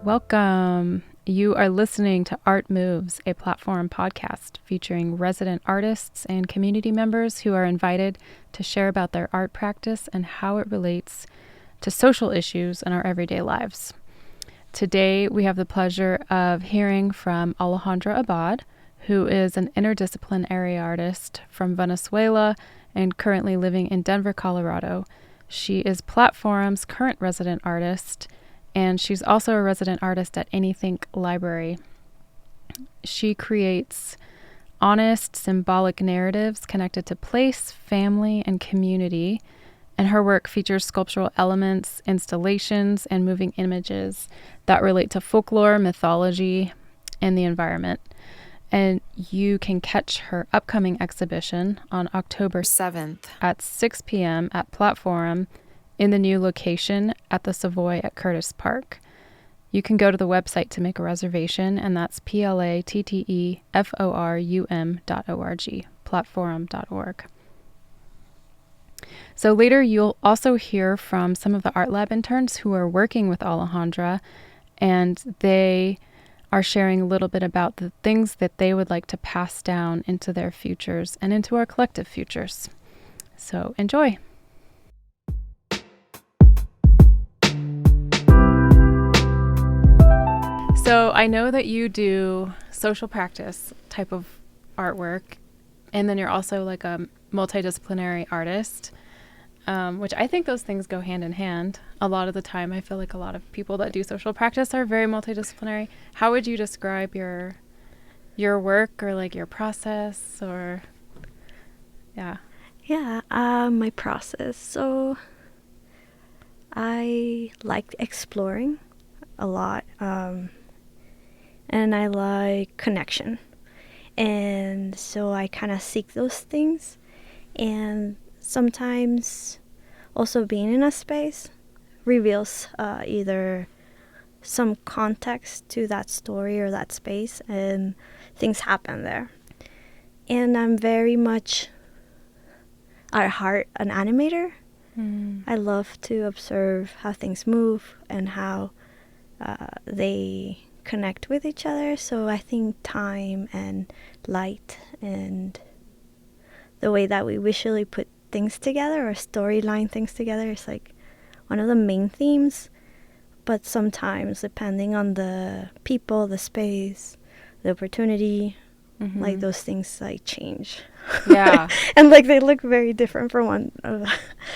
Welcome. You are listening to Art Moves, a PlatteForum podcast featuring resident artists and community members who are invited to share about their art practice and how it relates to social issues in our everyday lives. Today, we have the pleasure of hearing from Alejandra Abad, who is an interdisciplinary artist from Venezuela and currently living in Denver, Colorado. She is PlatteForum's current resident artist, and she's also a resident artist at Anythink Library. She creates honest, symbolic narratives connected to place, family, and community, and her work features sculptural elements, installations, and moving images that relate to folklore, mythology, and the environment. And you can catch her upcoming exhibition on October 7th at 6 p.m. at PlatteForum in the new location at the Savoy at Curtis Park. You can go to the website to make a reservation, and that's PlatteForum.org, platteforum.org. So later you'll also hear from some of the ArtLab interns who are working with Alejandra, and they are sharing a little bit about the things that they would like to pass down into their futures and into our collective futures. So enjoy. So I know that you do social practice type of artwork, and then you're also like a multidisciplinary artist, which I think those things go hand in hand. A lot of the time, I feel like a lot of people that do social practice are very multidisciplinary. How would you describe your work or like your process or, yeah? Yeah, my process. So I like exploring a lot, and I like connection. And so I kind of seek those things. And sometimes also being in a space reveals either some context to that story or that space, and things happen there. And I'm very much at heart an animator. I love to observe how things move and how they connect with each other. So I think time and light and the way that we visually put things together or storyline things together is like one of the main themes. But sometimes, depending on the people, the space, the opportunity, like those things like change. Yeah. And like they look very different from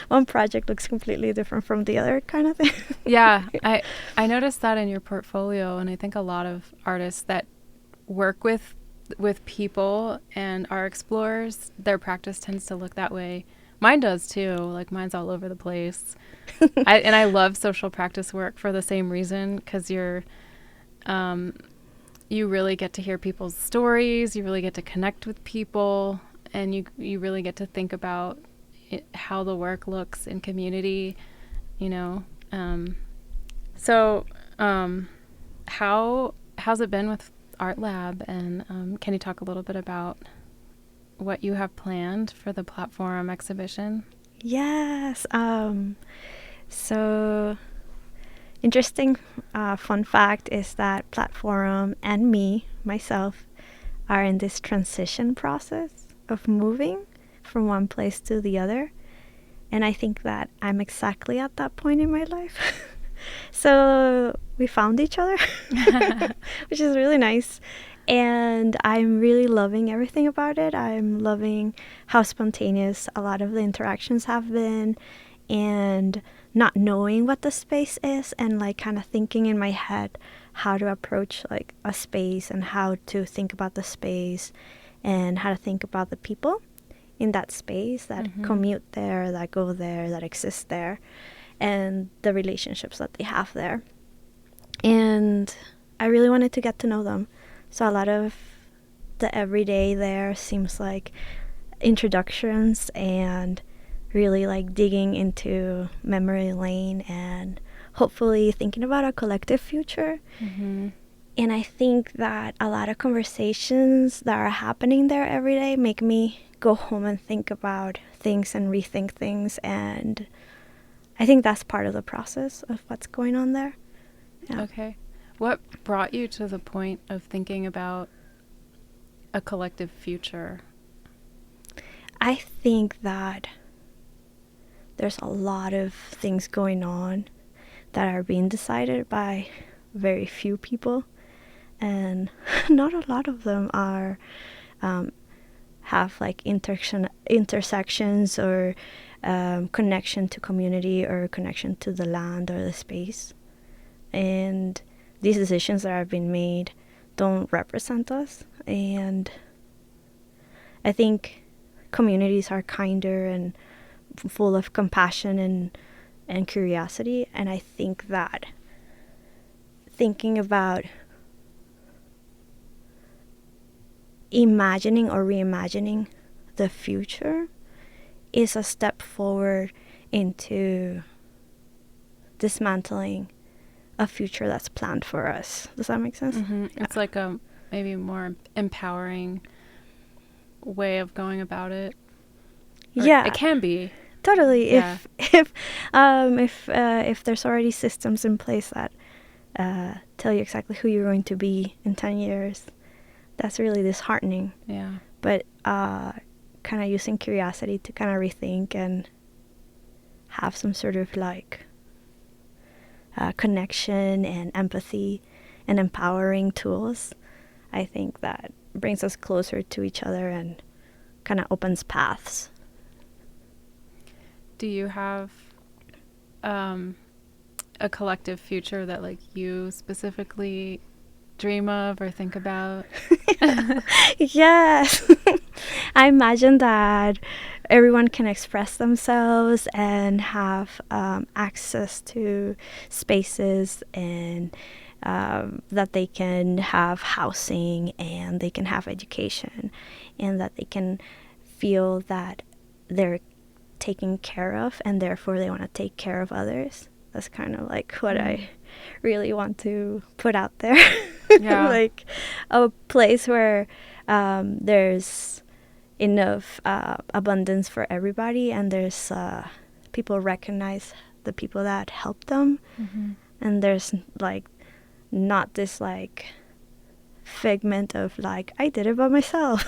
one project looks completely different from the other kind of thing. Yeah, I noticed that in your portfolio, and I think a lot of artists that work with people and are explorers, their practice tends to look that way. Mine does too. Like mine's all over the place. I love social practice work for the same reason, because you really get to hear people's stories, you really get to connect with people, and you really get to think about how the work looks in community, you know. How's it been with ArtLab, and can you talk a little bit about what you have planned for the PlatteForum exhibition? Yes. So interesting fun fact is that PlatteForum and myself, are in this transition process of moving from one place to the other. And I think that I'm exactly at that point in my life. So we found each other, which is really nice. And I'm really loving everything about it. I'm loving how spontaneous a lot of the interactions have been, and not knowing what the space is, and like kind of thinking in my head how to approach like a space and how to think about the space and how to think about the people in that space that commute there, that go there, that exist there, and the relationships that they have there. And I really wanted to get to know them. So a lot of the everyday there seems like introductions and really like digging into memory lane and hopefully thinking about a collective future. And I think that a lot of conversations that are happening there every day make me go home and think about things and rethink things. And I think that's part of the process of what's going on there. Yeah. Okay. What brought you to the point of thinking about a collective future? I think that there's a lot of things going on that are being decided by very few people, and not a lot of them are have like intersections or connection to community or connection to the land or the space. And these decisions that have been made don't represent us. And I think communities are kinder and full of compassion and curiosity. And I think that thinking about imagining or reimagining the future is a step forward into dismantling a future that's planned for us. Does that make sense? Mm-hmm. Yeah. It's like a maybe more empowering way of going about it. Or Yeah, it can be. totally. Yeah. If there's already systems in place that tell you exactly who you're going to be in 10 years, that's really disheartening. Yeah. But kind of using curiosity to kind of rethink and have some sort of like connection and empathy and empowering tools, I think that brings us closer to each other and kind of opens paths. Do you have a collective future that like you specifically dream of or think about? Yes. I imagine that everyone can express themselves and have access to spaces, and that they can have housing and they can have education, and that they can feel that they're taken care of and therefore they want to take care of others. That's kind of like what I really want to put out there. Yeah. Like a place where there's enough abundance for everybody, and there's people recognize the people that help them, and there's like not this like figment of like I did it by myself.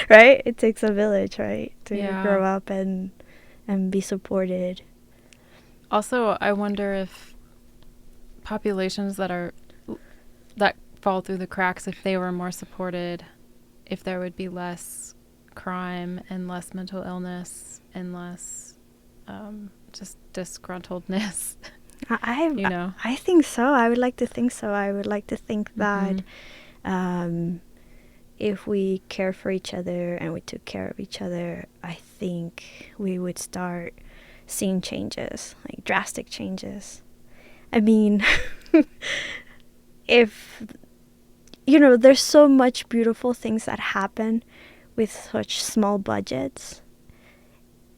Right? It takes a village, right, to grow up and be supported. Also, I wonder if populations that fall through the cracks, if they were more supported, if there would be less crime and less mental illness and less just disgruntledness. I think so. I would like to think so. I would like to think that if we care for each other and we took care of each other, I think we would start seeing changes, like drastic changes. I mean, if, there's so much beautiful things that happen with such small budgets.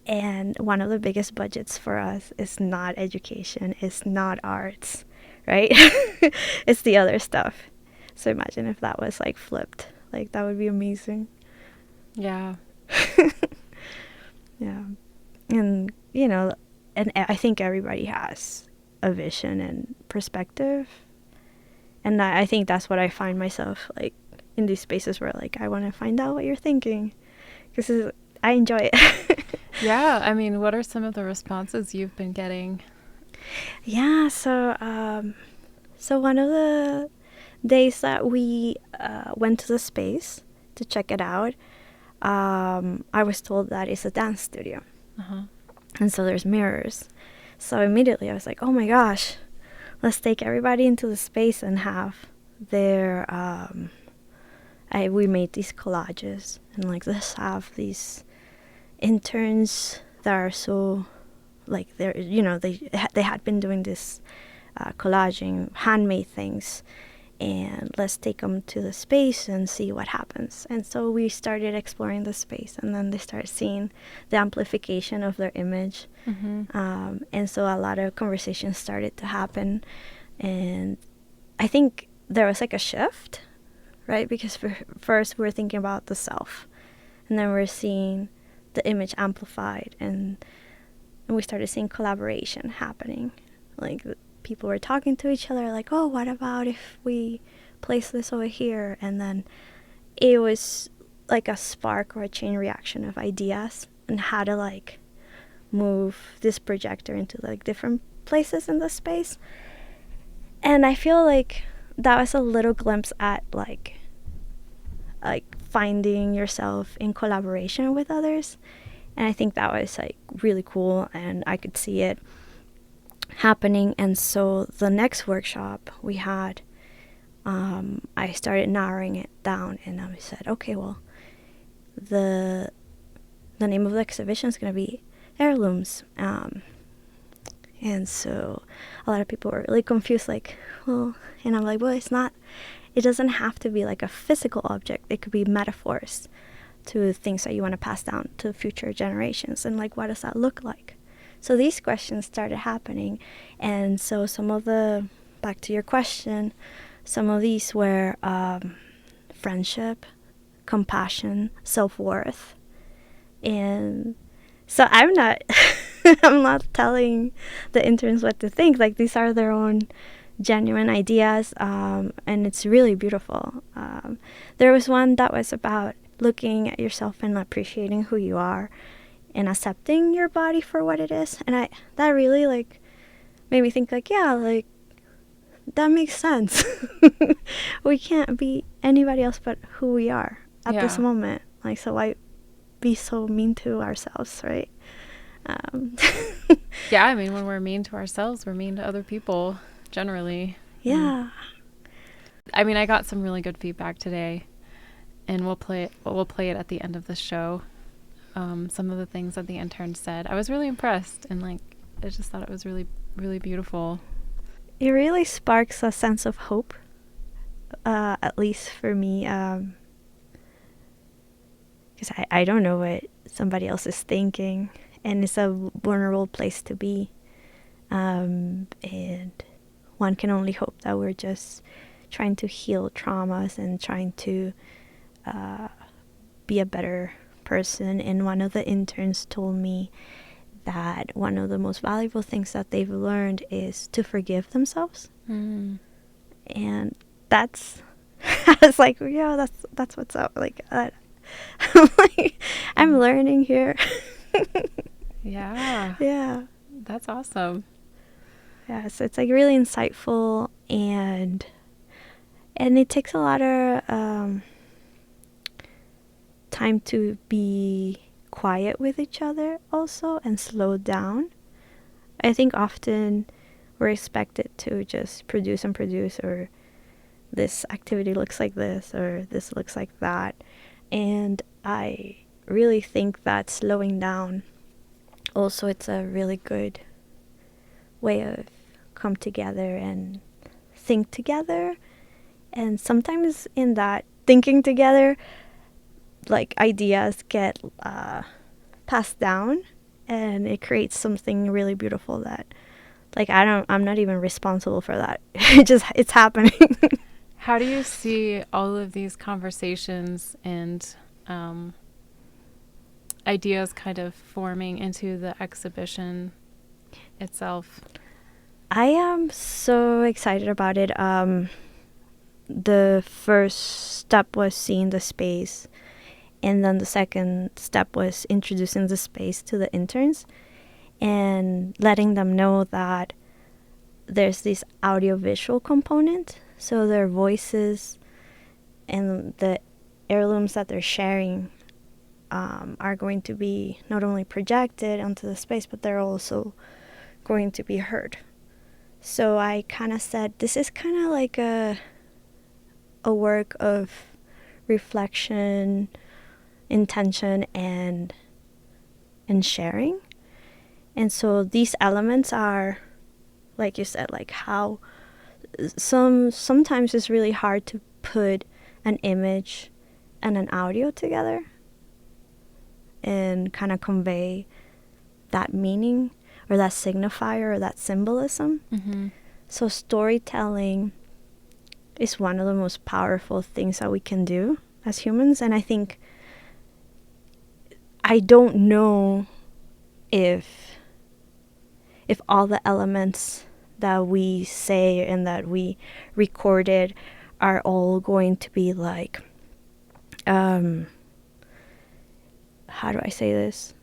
And one of the biggest budgets for us is not education, it's not arts, right? It's the other stuff. So imagine if that was like flipped. Like that would be amazing. Yeah. Yeah. And, and I think everybody has a vision and perspective. And I think that's what I find myself like in these spaces where like I want to find out what you're thinking, because I enjoy it. Yeah. I mean, what are some of the responses you've been getting? Yeah. So one of the days that we went to the space to check it out, I was told that it's a dance studio. And so there's mirrors. So immediately I was like, oh my gosh, let's take everybody into the space and have their we made these collages, and like let's have these interns that are so like they're they had been doing this collaging handmade things, and let's take them to the space and see what happens. And so we started exploring the space, and then they started seeing the amplification of their image. And so a lot of conversations started to happen, and I think there was like a shift, right? Because first we were thinking about the self, and then we're seeing the image amplified, and we started seeing collaboration happening, like people were talking to each other, like, oh, what about if we place this over here? And then it was like a spark or a chain reaction of ideas and how to like move this projector into like different places in the space. And I feel like that was a little glimpse at like finding yourself in collaboration with others. And I think that was like really cool, and I could see it happening. And so the next workshop we had, I started narrowing it down, and I said, okay, well, the name of the exhibition is going to be Heirlooms. And so a lot of people were really confused, like, well, and I'm like, well, it doesn't have to be like a physical object. It could be metaphors to things that you want to pass down to future generations. And like, what does that look like? So these questions started happening. And so back to your question, some of these were friendship, compassion, self-worth. And so I'm not I'm not telling the interns what to think. Like, these are their own genuine ideas, and it's really beautiful. There was one that was about looking at yourself and appreciating who you are and accepting your body for what it is. And that really like made me think, like, yeah, like that makes sense. We can't be anybody else but who we are at this moment. Like, so why be so mean to ourselves, right? Yeah, I mean, when we're mean to ourselves, we're mean to other people generally. Yeah. I mean, I got some really good feedback today, and we'll play it at the end of the show. Some of the things that the interns said, I was really impressed, and like, I just thought it was really, really beautiful. It really sparks a sense of hope, at least for me, because I don't know what somebody else is thinking, and it's a vulnerable place to be, and one can only hope that we're just trying to heal traumas and trying to be a better person. And one of the interns told me that one of the most valuable things that they've learned is to forgive themselves. And that's I was like, yeah, that's what's up. Like, I'm learning here. Yeah, that's awesome. Yeah, so it's like really insightful, and it takes a lot of time to be quiet with each other also and slow down. I think often we're expected to just produce, or this activity looks like this, or this looks like that. And I really think that slowing down also, it's a really good way of come together and think together. And sometimes in that thinking together, like, ideas get passed down, and it creates something really beautiful that, like, I'm not even responsible for that. It's happening. How do you see all of these conversations and ideas kind of forming into the exhibition itself? I am so excited about it. The first step was seeing the space, and then the second step was introducing the space to the interns and letting them know that there's this audiovisual component. So their voices and the heirlooms that they're sharing are going to be not only projected onto the space, but they're also going to be heard. So I kind of said, this is kind of like a work of reflection, intention, and sharing. And so these elements are, like you said, like how sometimes it's really hard to put an image and an audio together and kind of convey that meaning or that signifier or that symbolism. Mm-hmm. So storytelling is one of the most powerful things that we can do as humans. And I think, I don't know if all the elements that we say and that we recorded are all going to be like, how do I say this?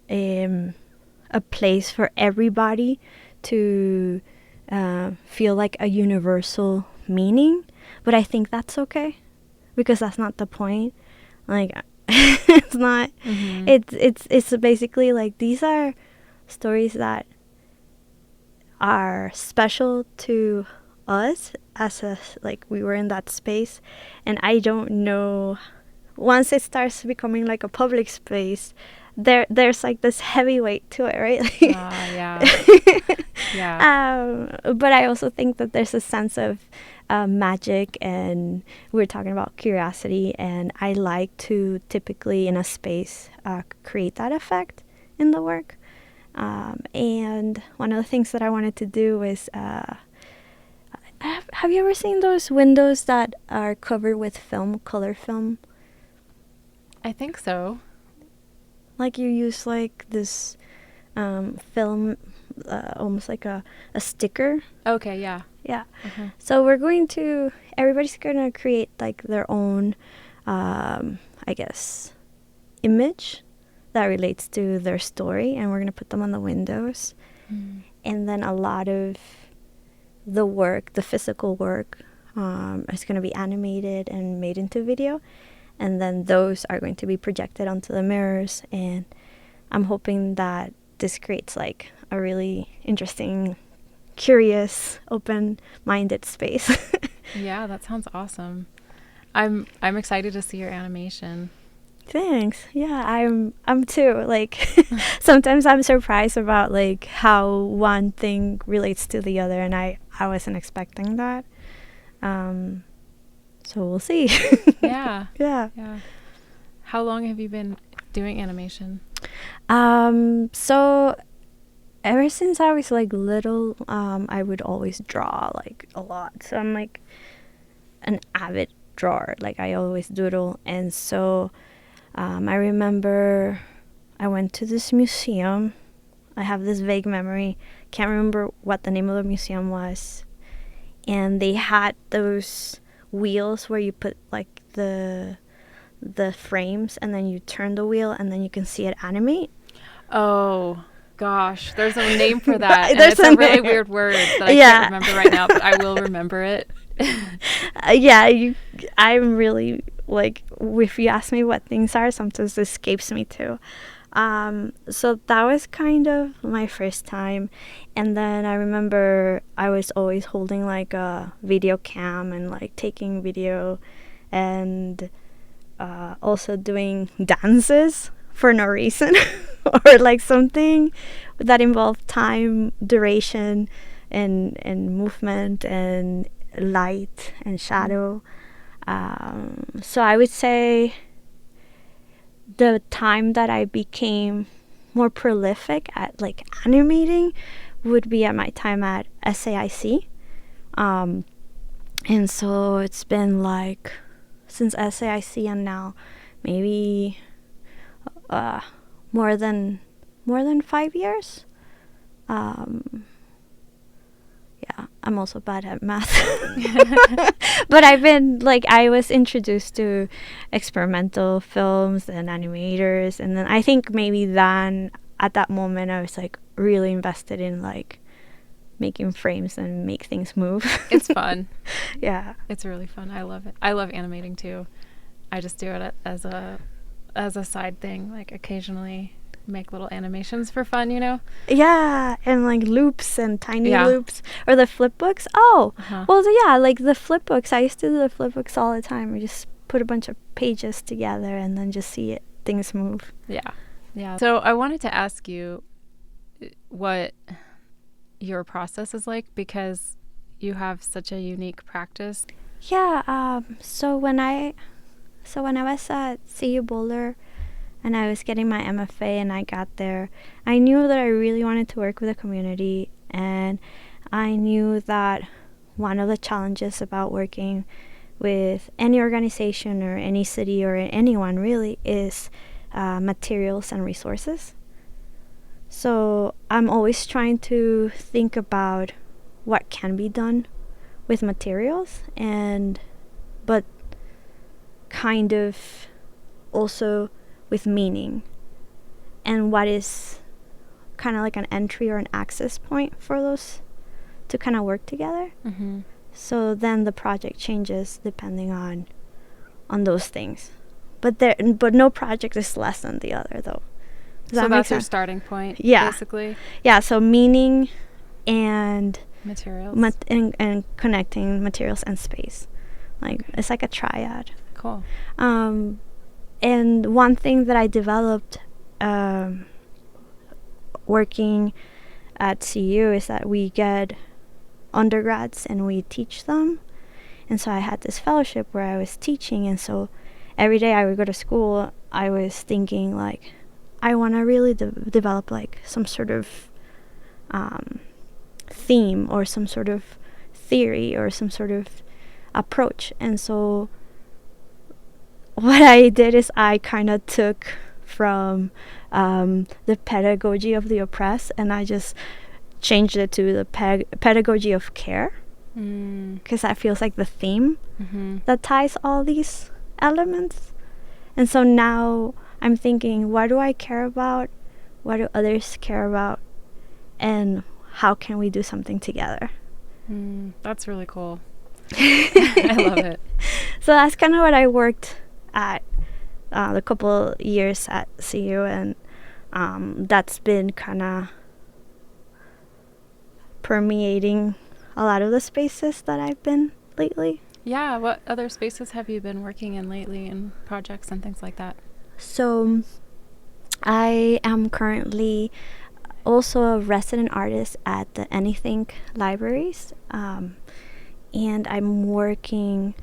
A place for everybody to feel like a universal meaning. But I think that's okay, because that's not the point. Like, it's not. It's basically like, these are stories that are special to us as a, like, we were in that space. And I don't know, once it starts becoming like a public space, there's like this heavy weight to it, right? Yeah. Yeah. But I also think that there's a sense of magic, and we're talking about curiosity, and I like to typically in a space create that effect in the work. And one of the things that I wanted to do is, have you ever seen those windows that are covered with film, color film? I think so. Like, you use like this film, almost like a sticker. Okay, yeah. Yeah. So everybody's going to create like their own, I guess, image that relates to their story, and we're going to put them on the windows. And then a lot of the work, the physical work, is going to be animated and made into video. And then those are going to be projected onto the mirrors. And I'm hoping that this creates like a really interesting, curious, open-minded space. Yeah, that sounds awesome. I'm excited to see your animation. Thanks. Yeah, I'm too. Like, sometimes I'm surprised about like how one thing relates to the other, and I wasn't expecting that. So we'll see. Yeah. Yeah. How long have you been doing animation? So ever since I was like little, I would always draw like a lot. So I'm like an avid drawer. Like, I always doodle. And so I remember I went to this museum. I have this vague memory. Can't remember what the name of the museum was. And they had those wheels where you put like the frames, and then you turn the wheel, and then you can see it animate. Oh gosh, there's a name for that. And There's it's a really weird word that I can't remember right now, but I will remember it. I'm really, like, if you ask me what things are, sometimes it escapes me too. So that was kind of my first time. And then I remember I was always holding like a video cam and like taking video, and also doing dances for no reason or like something that involved time, duration, and movement and light and shadow. So I would say the time that I became more prolific at like animating would be at my time at SAIC. And so it's been like since SAIC and now maybe more than 5 years. Yeah, I'm also bad at math. But I was introduced to experimental films and animators, and then I think maybe then at that moment I was like really invested in like making frames and make things move. It's fun. Yeah. It's really fun. I love it. I love animating too. I just do it as a side thing, like occasionally make little animations for fun, you know? Yeah, and like loops and tiny loops. Or the flip books. Oh, well, yeah, like the flip books. I used to do the flip books all the time. We just put a bunch of pages together and then just see things move. Yeah. So I wanted to ask you what your process is like, because you have such a unique practice. Yeah, so when I was at CU Boulder and I was getting my MFA and I got there, I knew that I really wanted to work with the community, and I knew that one of the challenges about working with any organization or any city or anyone really is materials and resources. So I'm always trying to think about what can be done with materials, but kind of also with meaning, and what is kind of like an entry or an access point for those to kind of work together. Mm-hmm. So then the project changes depending on those things. But no project is less than the other, though. So that's your starting point, yeah. basically? Yeah, so meaning and materials. And connecting materials and space. Like, okay. It's like a triad. Cool. And one thing that I developed working at CU is that we get undergrads and we teach them. And so I had this fellowship where I was teaching, and so every day I would go to school, I was thinking, like, I want to really develop like some sort of theme or some sort of theory or some sort of approach. And so what I did is I kind of took from the pedagogy of the oppressed, and I just changed it to the pedagogy of care, because that feels like the theme that ties all these elements. And so now I'm thinking, what do I care about? What do others care about? And how can we do something together? That's really cool. I love it. So that's kind of what I worked at the couple years at CU, and that's been kind of permeating a lot of the spaces that I've been lately. Yeah, what other spaces have you been working in lately, and projects and things like that? So I am currently also a resident artist at the Anything libraries, and I'm working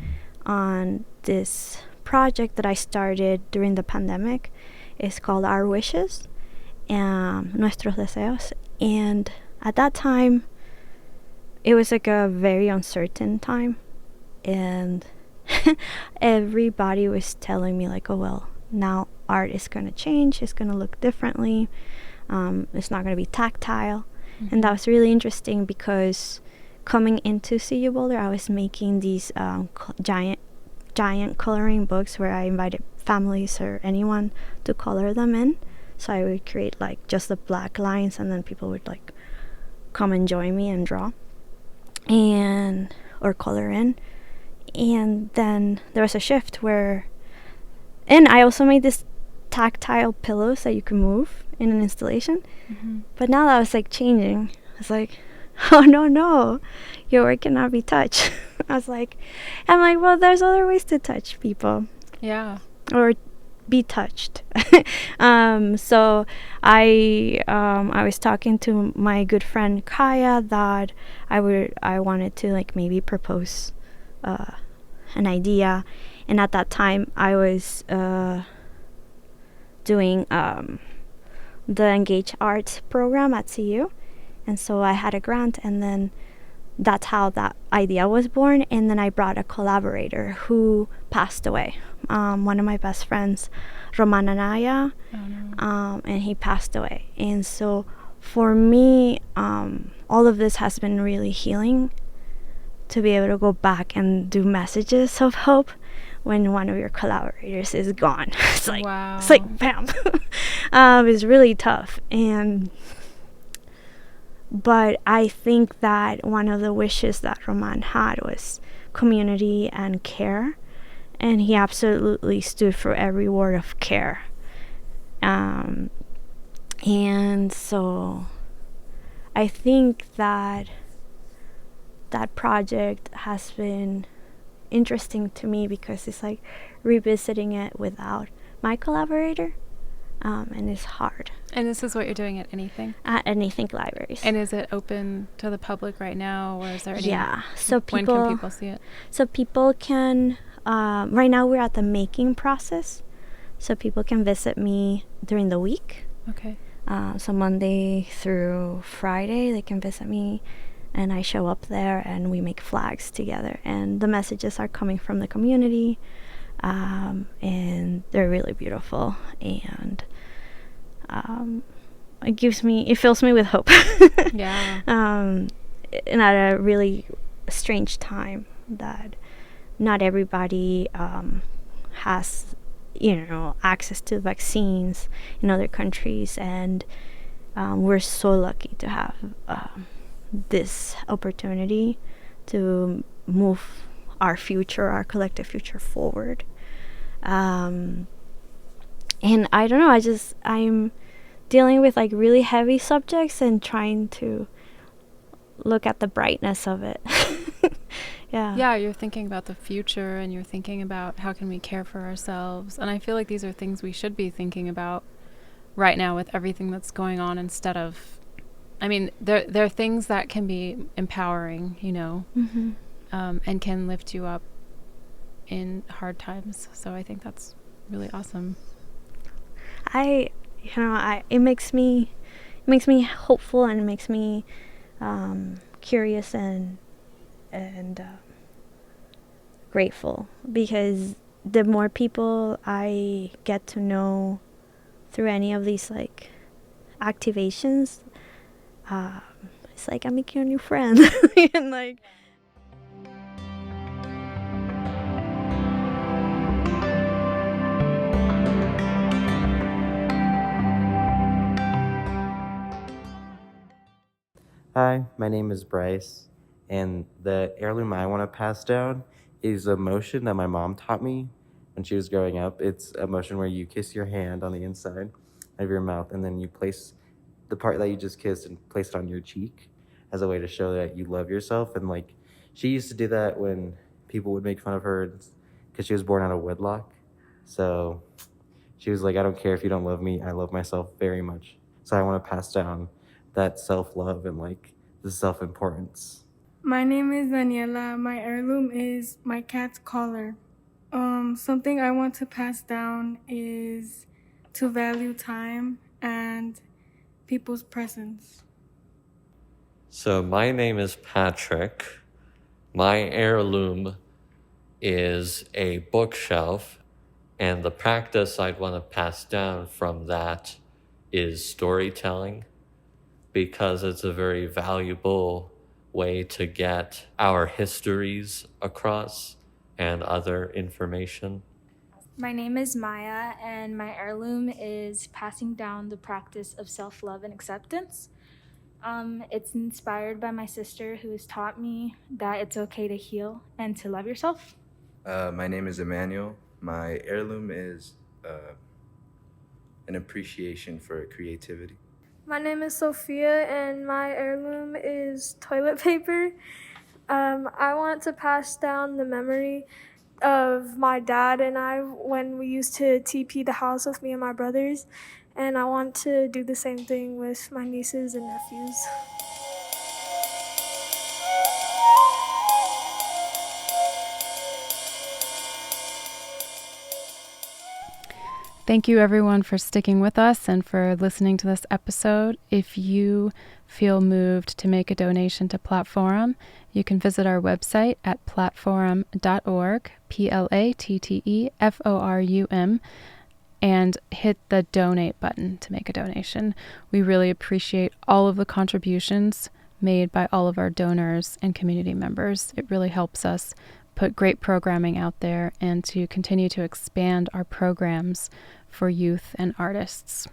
on this project that I started during the pandemic. It's called Our Wishes, Nuestros Deseos. And at that time, it was like a very uncertain time, and everybody was telling me, like, oh well, now art is going to change, it's going to look differently, it's not going to be tactile. And that was really interesting, because coming into CU Boulder, I was making these giant coloring books where I invited families or anyone to color them in. So I would create like just the black lines, and then people would like come and join me and draw or color in. And then there was a shift and I also made this tactile pillows that you can move in an installation. But now that was like changing. It's like, oh no, your work cannot be touched. I'm like, well, there's other ways to touch people. Yeah. Or be touched. So I was talking to my good friend Kaya that I wanted to like maybe propose an idea, and at that time I was doing the Engage Arts program at CU, and so I had a grant, and then that's how that idea was born. And then I brought a collaborator who passed away, one of my best friends, Roman Anaya. And he passed away. And so for me, all of this has been really healing, to be able to go back and do messages of hope when one of your collaborators is gone. It's like, wow. It's like bam. It's really tough. But I think that one of the wishes that Roman had was community and care, and he absolutely stood for every word of care. And so I think that project has been interesting to me, because it's like revisiting it without my collaborator, and it's hard. And this is what you're doing at Anything? At Anything libraries. And is it open to the public right now, or is there any? Yeah. So when can people see it? So people can. Right now we're at the making process, so people can visit me during the week. Okay. So Monday through Friday, they can visit me, and I show up there, and we make flags together. And the messages are coming from the community, and they're really beautiful. And it fills me with hope. Yeah. And at a really strange time that not everybody has, access to vaccines in other countries, and we're so lucky to have this opportunity to move our collective future forward. And I don't know, I'm dealing with like really heavy subjects and trying to look at the brightness of it. Yeah, you're thinking about the future, and you're thinking about how can we care for ourselves. And I feel like these are things we should be thinking about right now with everything that's going on, instead of, I mean, there are things that can be empowering, Mm-hmm. And can lift you up in hard times. So I think that's really awesome. It makes me hopeful, and it makes me curious and grateful, because the more people I get to know through any of these like activations, it's like I'm making a new friend. And like, Hi, my name is Bryce, and the heirloom I want to pass down is a motion that my mom taught me when she was growing up. It's a motion where you kiss your hand on the inside of your mouth, and then you place the part that you just kissed and place it on your cheek as a way to show that you love yourself. And like, she used to do that when people would make fun of her because she was born out of wedlock. So she was like, I don't care if you don't love me, I love myself very much. So I want to pass down that self-love and like the self-importance. My name is Daniela. My heirloom is my cat's collar. Something I want to pass down is to value time and people's presence. So my name is Patrick. My heirloom is a bookshelf, and the practice I'd want to pass down from that is storytelling, because it's a very valuable way to get our histories across and other information. My name is Maya, and my heirloom is passing down the practice of self-love and acceptance. It's inspired by my sister, who has taught me that it's okay to heal and to love yourself. My name is Emmanuel. My heirloom is an appreciation for creativity. My name is Sophia, and my heirloom is toilet paper. I want to pass down the memory of my dad and I when we used to TP the house with me and my brothers, and I want to do the same thing with my nieces and nephews. Thank you, everyone, for sticking with us and for listening to this episode. If you feel moved to make a donation to PlatteForum, you can visit our website at platteforum.org, PlatteForum, and hit the donate button to make a donation. We really appreciate all of the contributions made by all of our donors and community members. It really helps us put great programming out there and to continue to expand our programs for youth and artists.